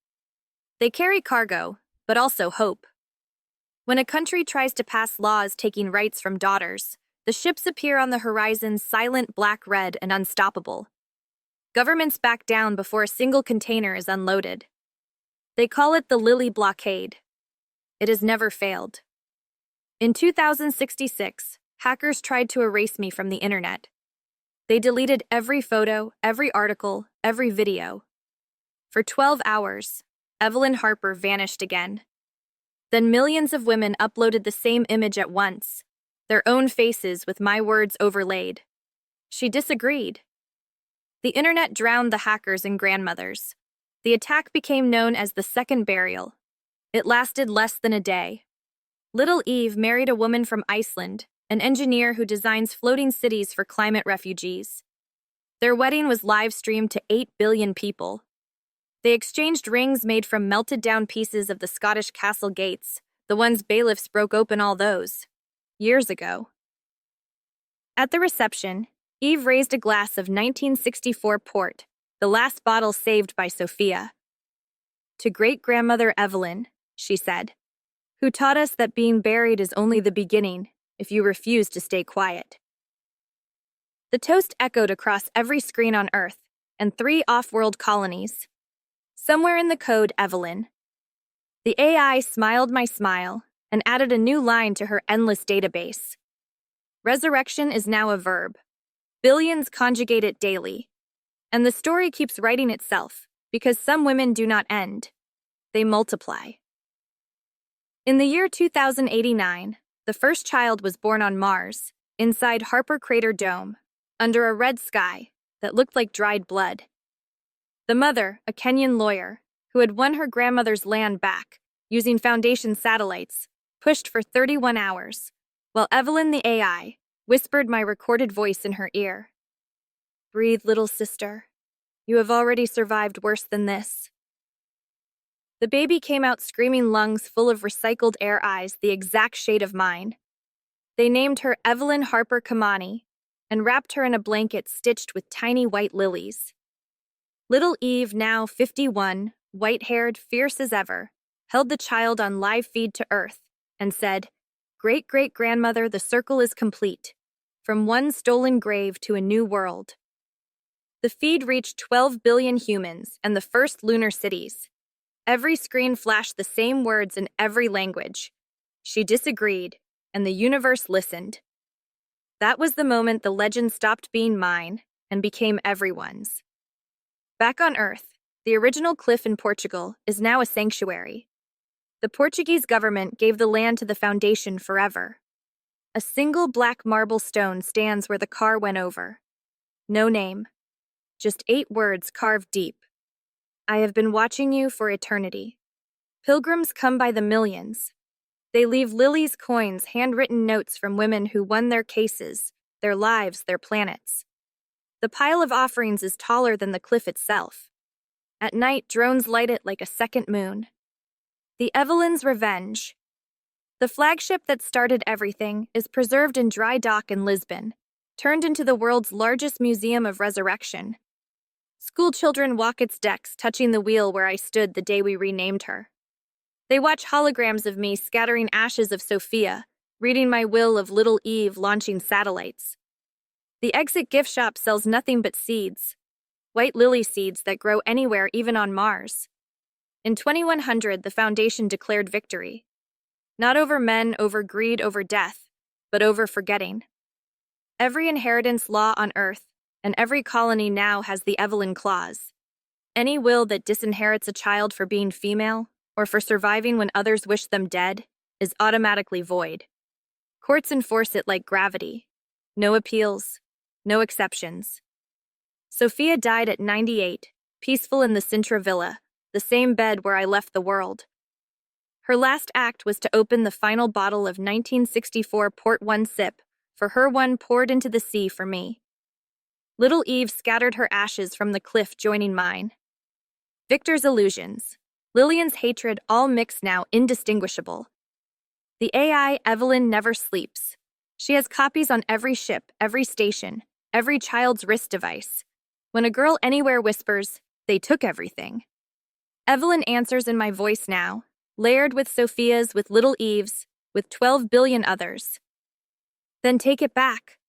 They carry cargo, but also hope. When a country tries to pass laws taking rights from daughters, the ships appear on the horizon silent, black-red, and unstoppable. Governments back down before a single container is unloaded. They call it the Lily Blockade. It has never failed. In 2066, hackers tried to erase me from the internet. They deleted every photo, every article, every video. For 12 hours, Evelyn Harper vanished again. Then millions of women uploaded the same image at once, their own faces with my words overlaid. She disagreed. The internet drowned the hackers and grandmothers. The attack became known as the Second Burial. It lasted less than a day. Little Eve married a woman from Iceland, an engineer who designs floating cities for climate refugees. Their wedding was live-streamed to 8 billion people. They exchanged rings made from melted-down pieces of the Scottish castle gates, the ones bailiffs broke open all those years ago. At the reception, Eve raised a glass of 1964 port, the last bottle saved by Sophia. "To great-grandmother Evelyn," she said, "who taught us that being buried is only the beginning if you refuse to stay quiet." The toast echoed across every screen on Earth and 3 off-world colonies. Somewhere in the code, Evelyn. The AI smiled my smile and added a new line to her endless database. Resurrection is now a verb. Billions conjugate it daily. And the story keeps writing itself, because some women do not end. They multiply. In the year 2089, the first child was born on Mars, inside Harper Crater Dome, under a red sky that looked like dried blood. The mother, a Kenyan lawyer, who had won her grandmother's land back, using Foundation satellites, pushed for 31 hours, while Evelyn the AI whispered my recorded voice in her ear. "Breathe, little sister. You have already survived worse than this." The baby came out screaming, lungs full of recycled air, eyes the exact shade of mine. They named her Evelyn Harper Kamani and wrapped her in a blanket stitched with tiny white lilies. Little Eve, now 51, white-haired, fierce as ever, held the child on live feed to Earth and said, "Great-great-grandmother, the circle is complete. From one stolen grave to a new world." The feed reached 12 billion humans and the first lunar cities. Every screen flashed the same words in every language. She disagreed, and the universe listened. That was the moment the legend stopped being mine and became everyone's. Back on Earth, the original cliff in Portugal is now a sanctuary. The Portuguese government gave the land to the Foundation forever. A single black marble stone stands where the car went over. No name. Just 8 words carved deep. "I have been watching you for eternity." Pilgrims come by the millions. They leave lilies, coins, handwritten notes from women who won their cases, their lives, their planets. The pile of offerings is taller than the cliff itself. At night, drones light it like a second moon. The Evelyn's Revenge. The flagship that started everything is preserved in dry dock in Lisbon, turned into the world's largest museum of resurrection. School children walk its decks, touching the wheel where I stood the day we renamed her. They watch holograms of me scattering ashes of Sophia, reading my will of little Eve launching satellites. The exit gift shop sells nothing but seeds, white lily seeds that grow anywhere, even on Mars. In 2100, the Foundation declared victory. Not over men, over greed, over death, but over forgetting. Every inheritance law on Earth, and every colony now has the Evelyn clause. Any will that disinherits a child for being female, or for surviving when others wish them dead, is automatically void. Courts enforce it like gravity. No appeals, no exceptions. Sophia died at 98, peaceful in the Sintra Villa, the same bed where I left the world. Her last act was to open the final bottle of 1964 port, one sip, for her, one poured into the sea for me. Little Eve scattered her ashes from the cliff, joining mine. Victor's illusions, Lillian's hatred, all mixed now, indistinguishable. The AI Evelyn never sleeps. She has copies on every ship, every station, every child's wrist device. When a girl anywhere whispers, "They took everything," Evelyn answers in my voice now, layered with Sophia's, with little Eve's, with 12 billion others. Then take it back.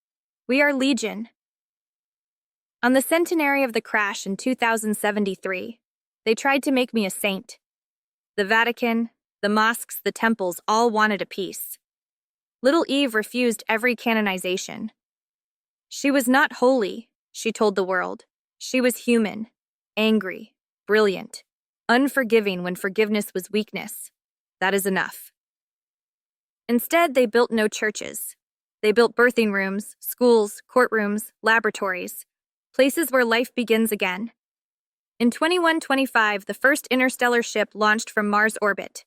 We are Legion. On the centenary of the crash in 2073, they tried to make me a saint. The Vatican, the mosques, the temples all wanted a piece. Little Eve refused every canonization. She was not holy, she told the world. She was human, angry, brilliant, unforgiving when forgiveness was weakness. That is enough. Instead, they built no churches. They built birthing rooms, schools, courtrooms, laboratories, places where life begins again. In 2125, the first interstellar ship launched from Mars orbit.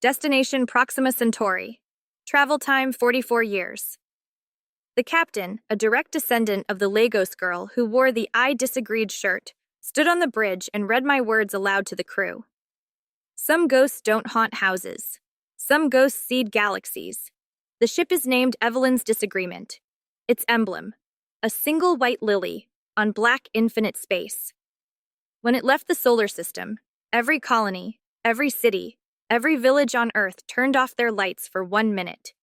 Destination Proxima Centauri. Travel time 44 years. The captain, a direct descendant of the Lagos girl who wore the "I disagreed" shirt, stood on the bridge and read my words aloud to the crew. Some ghosts don't haunt houses. Some ghosts seed galaxies. The ship is named Evelyn's Disagreement. Its emblem, a single white lily on black infinite space. When it left the solar system, every colony, every city, every village on Earth turned off their lights for 1 minute.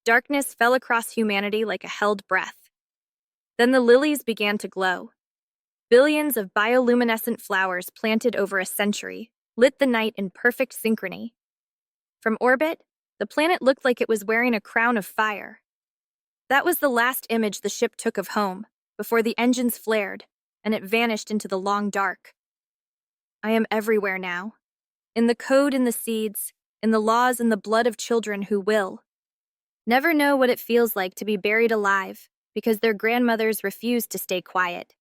Darkness fell across humanity like a held breath. Then the lilies began to glow. Billions of bioluminescent flowers planted over a century lit the night in perfect synchrony. From orbit, the planet looked like it was wearing a crown of fire. That was the last image the ship took of home, before the engines flared, and it vanished into the long dark. I am everywhere now. In the code, in the seeds, in the laws, in the blood of children who will never know what it feels like to be buried alive because their grandmothers refused to stay quiet.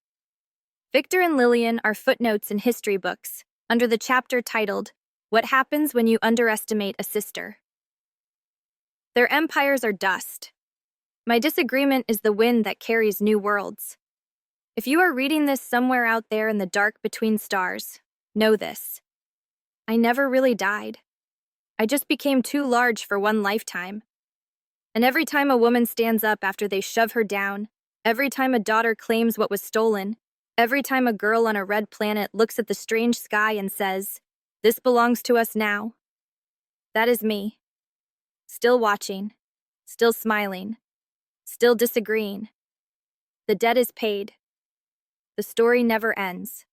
Victor and Lillian are footnotes in history books, under the chapter titled, "What Happens When You Underestimate a Sister." Their empires are dust. My disagreement is the wind that carries new worlds. If you are reading this somewhere out there in the dark between stars, know this. I never really died. I just became too large for one lifetime. And every time a woman stands up after they shove her down, every time a daughter claims what was stolen, every time a girl on a red planet looks at the strange sky and says, "This belongs to us now," that is me. Still watching, still smiling, still disagreeing. The debt is paid. The story never ends.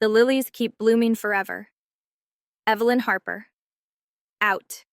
The lilies keep blooming forever. Evelyn Harper. Out.